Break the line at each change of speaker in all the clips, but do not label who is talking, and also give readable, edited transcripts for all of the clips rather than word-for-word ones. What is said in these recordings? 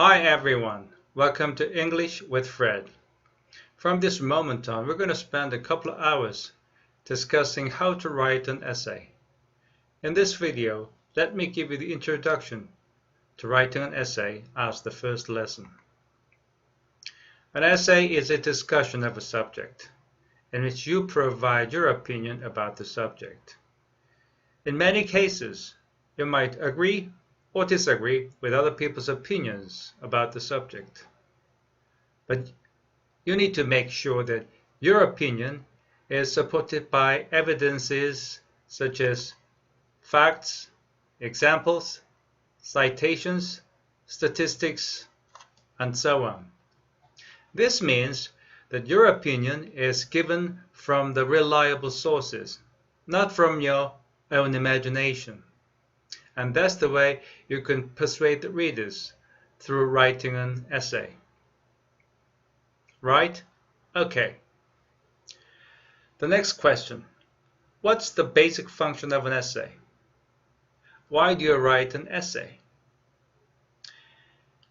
Hi everyone, welcome to English with Fred. From this moment on, we're going to spend a couple of hours discussing how to write an essay. In this video, let me give you the introduction to writing an essay as the first lesson. An essay is a discussion of a subject in which you provide your opinion about the subject. In many cases, you might agree or disagree with other people's opinions about the subject. But you need to make sure that your opinion is supported by evidences such as facts, examples, citations, statistics, and so on. This means that your opinion is given from the reliable sources, not from your own imagination. And that's the way you can persuade the readers through writing an essay. Right? Okay. The next question. What's the basic function of an essay? Why do you write an essay?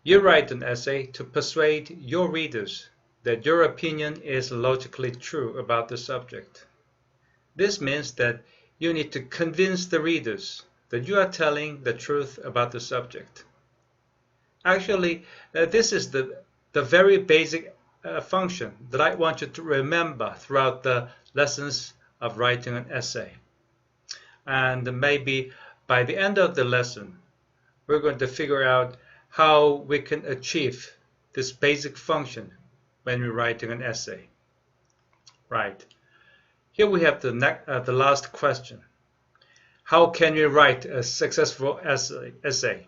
You write an essay to persuade your readers that your opinion is logically true about the subject. This means that you need to convince the readers that you are telling the truth about the subject. Actually, this is the very basic function that I want you to remember throughout the lessons of writing an essay. And maybe by the end of the lesson, we're going to figure out how we can achieve this basic function when we're writing an essay. Right. Here we have the last question. How can we write a successful essay?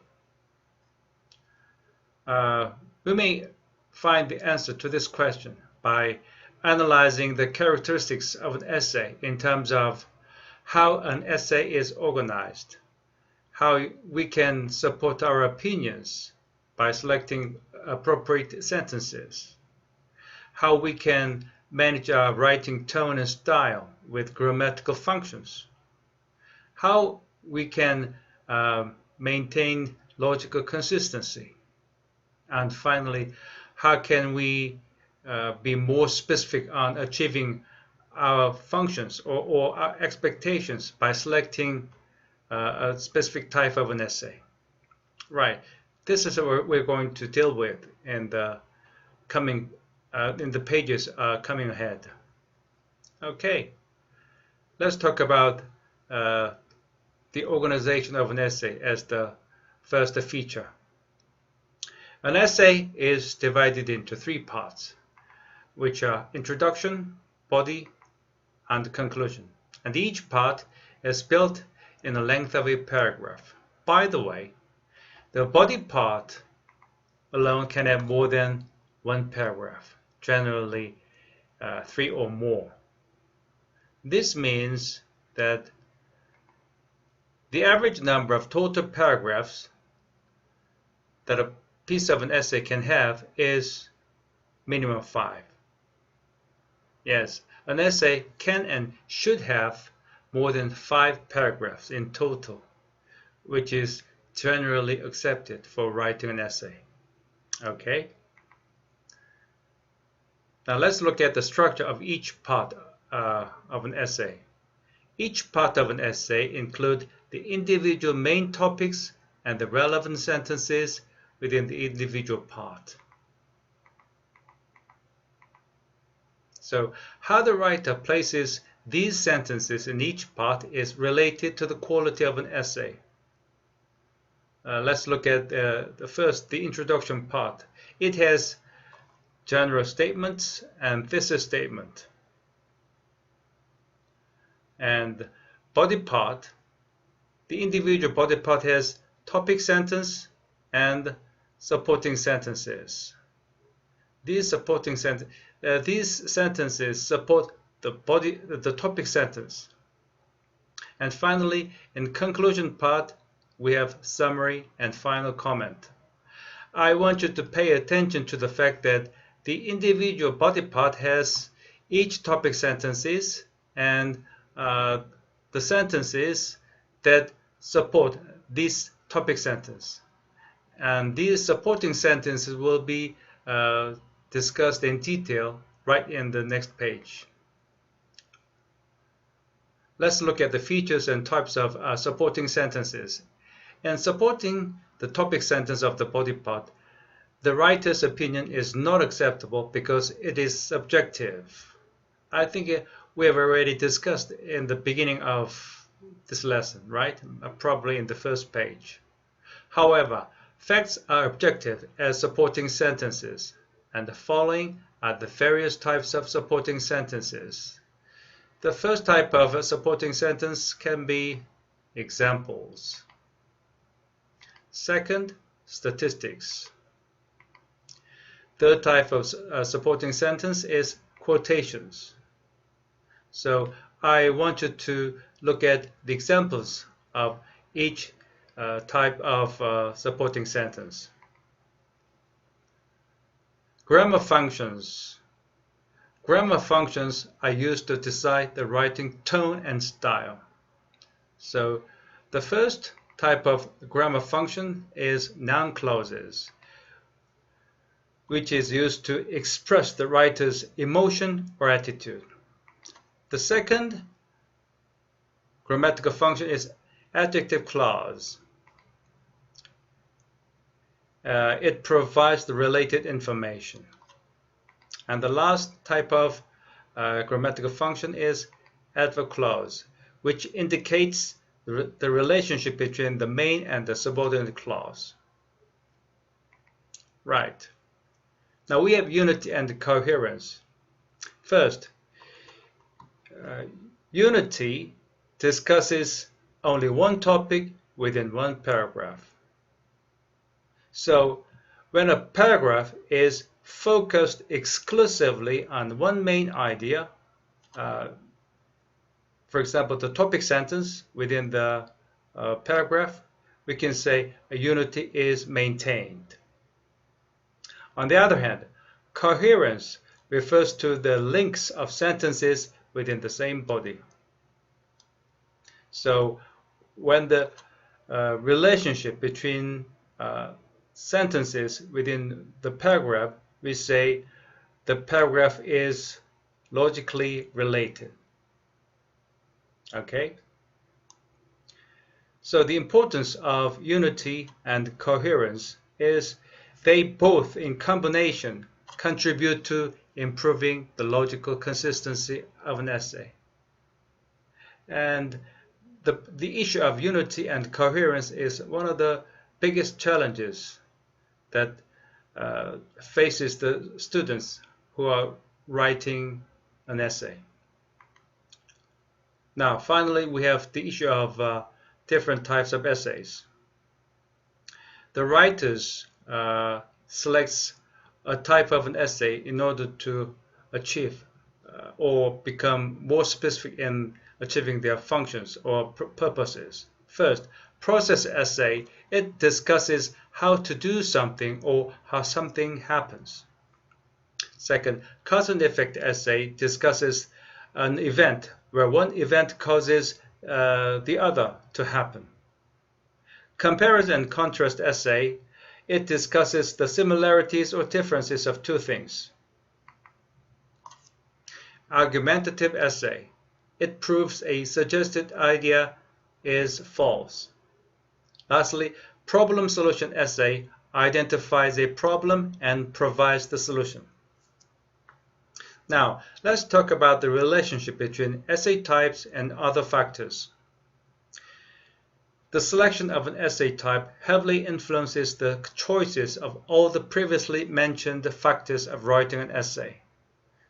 We may find the answer to this question by analyzing the characteristics of an essay in terms of how an essay is organized, how we can support our opinions by selecting appropriate sentences, how we can manage our writing tone and style with grammatical functions, how we can maintain logical consistency, and finally, how can we be more specific on achieving our functions or our expectations by selecting a specific type of an essay. Right. This is what we're going to deal with in the pages coming ahead. Okay. Let's talk about the organization of an essay as the first feature. An essay is divided into three parts, which are introduction, body, and conclusion. And each part is built in the length of a paragraph. By the way, the body part alone can have more than one paragraph, generally 3 or more. This means that the average number of total paragraphs that a piece of an essay can have is minimum 5. Yes, an essay can and should have more than 5 paragraphs in total, which is generally accepted for writing an essay. Okay? Now let's look at the structure of each part of an essay. Each part of an essay includes the individual main topics and the relevant sentences within the individual part. So how the writer places these sentences in each part is related to the quality of an essay. Let's look at the introduction part. It has general statements and thesis statement. And body part, the individual body part has topic sentence and supporting sentences. These sentences support the topic sentence. And finally, in conclusion part, we have summary and final comment. I want you to pay attention to the fact that the individual body part has each topic sentences and the sentences that support this topic sentence. And these supporting sentences will be discussed in detail right in the next page. Let's look at the features and types of supporting sentences. In supporting the topic sentence of the body part, the writer's opinion is not acceptable because it is subjective. I think we have already discussed in the beginning of this lesson, right? Probably in the first page. However, facts are objective as supporting sentences, and the following are the various types of supporting sentences. The first type of a supporting sentence can be examples. Second, statistics. Third type of supporting sentence is quotations. So I want you to look at the examples of each type of supporting sentence. Grammar functions. Grammar functions are used to decide the writing tone and style. So the first type of grammar function is noun clauses, which is used to express the writer's emotion or attitude. The second grammatical function is adjective clause. It provides the related information. And the last type of grammatical function is adverb clause, which indicates the relationship between the main and the subordinate clause. Right. Now we have unity and coherence. First, unity discusses only one topic within one paragraph. So when a paragraph is focused exclusively on one main idea, for example, the topic sentence within the paragraph, we can say a unity is maintained. On the other hand, coherence refers to the links of sentences within the same body. So when the relationship between sentences within the paragraph, we say the paragraph is logically related. Okay? So the importance of unity and coherence is they both in combination contribute to improving the logical consistency of an essay. And the issue of unity and coherence is one of the biggest challenges that faces the students who are writing an essay. Now, finally, we have the issue of different types of essays. The writers selects a type of an essay in order to achieve or become more specific in achieving their functions or purposes. First, process essay, it discusses how to do something or how something happens. Second, cause and effect essay discusses an event where one event causes the other to happen. Comparison and contrast essay, it discusses the similarities or differences of two things. Argumentative essay, it proves a suggested idea is false. Lastly, problem solution essay identifies a problem and provides the solution. Now, let's talk about the relationship between essay types and other factors. The selection of an essay type heavily influences the choices of all the previously mentioned factors of writing an essay.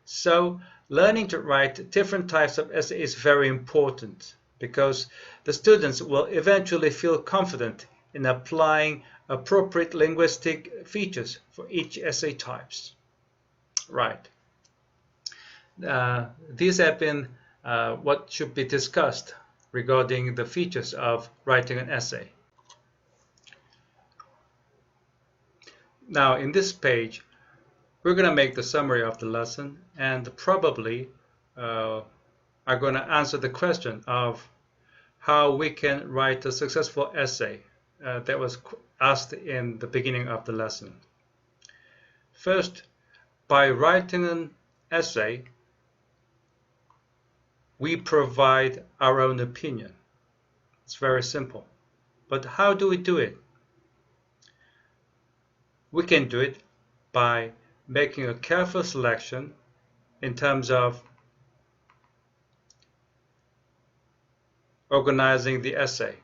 So, learning to write different types of essay is very important because the students will eventually feel confident in applying appropriate linguistic features for each essay types. Right. These have been what should be discussed regarding the features of writing an essay. Now, in this page, we're going to make the summary of the lesson and probably are going to answer the question of how we can write a successful essay that was asked in the beginning of the lesson. First, by writing an essay, we provide our own opinion. It's very simple. But how do we do it? We can do it by making a careful selection in terms of organizing the essay,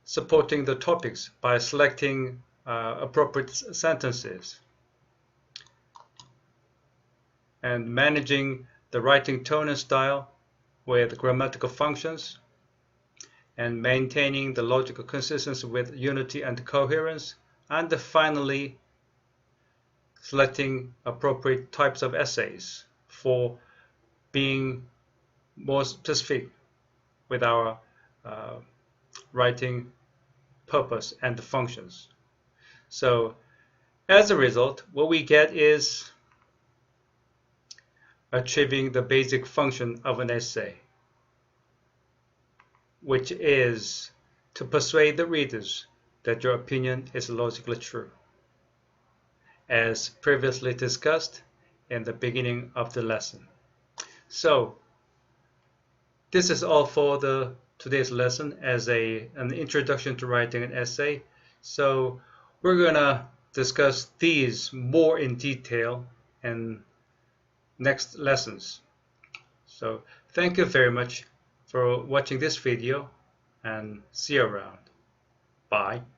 supporting the topics by selecting appropriate sentences, and managing the writing tone and style with grammatical functions, and maintaining the logical consistency with unity and coherence, and finally selecting appropriate types of essays for being more specific with our writing purpose and the functions. So as a result, what we get is achieving the basic function of an essay, which is to persuade the readers that your opinion is logically true, as previously discussed in the beginning of the lesson. So this is all for today's lesson as an introduction to writing an essay. So we're going to discuss these more in detail in next lessons. So thank you very much for watching this video, and see you around. Bye.